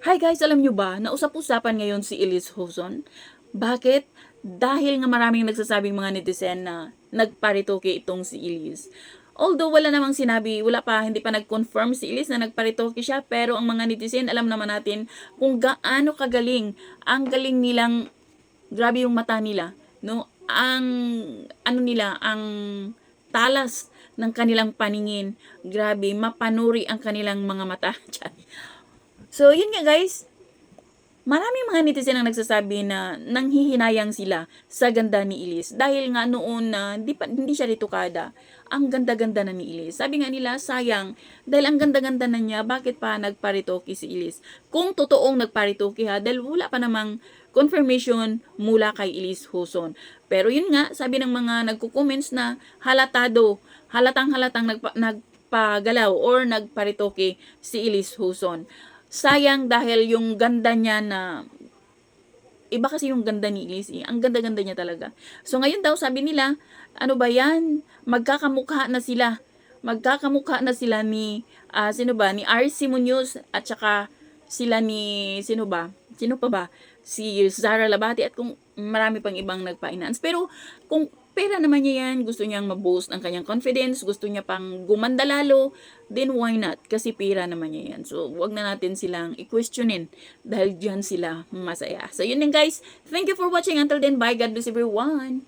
Hi guys, alam nyo ba, nausap-usapan ngayon si Elise Hoson. Bakit? Dahil nga maraming nagsasabing mga netizen na nagparitoke itong si Elise. Although wala namang sinabi, hindi pa nag-confirm si Elise na nagparitoke siya, pero ang mga netizen, alam naman natin kung gaano kagaling. Ang galing nilang, grabe yung mata nila, no? Ang talas ng kanilang paningin. Grabe, mapanuri ang kanilang mga mata. So, yun nga guys, maraming mga netizen ang nagsasabi na nanghihinayang sila sa ganda ni Elise. Dahil nga noon na hindi siya ritukada, ang ganda-ganda na ni Elise. Sabi nga nila, sayang, dahil ang ganda-ganda na niya, bakit pa nagparitoke si Elise? Kung totoong nagparitoke ha, dahil wala pa namang confirmation mula kay Elise Hoson. Pero yun nga, sabi ng mga nagko-comments na halatang-halatang nagpagalaw or nagparitoke si Elise Hoson. Sayang dahil yung ganda niya na iba kasi yung ganda ni Elise. Ang ganda-ganda niya talaga. So ngayon daw sabi nila, ano ba yan? Magkakamukha na sila. Magkakamukha na sila ni ni RC Munoz at saka sila ni sino pa ba? Si Zara Labati at kung marami pang ibang nagpa-enhance. Pero kung pera naman niya yan, gusto niyang ma-boost ang kanyang confidence, gusto niya pang gumanda lalo, then why not? Kasi pera naman niya yan. So, wag na natin silang i-questionin dahil diyan sila masaya. So, yun lang guys. Thank you for watching. Until then, bye. God bless everyone.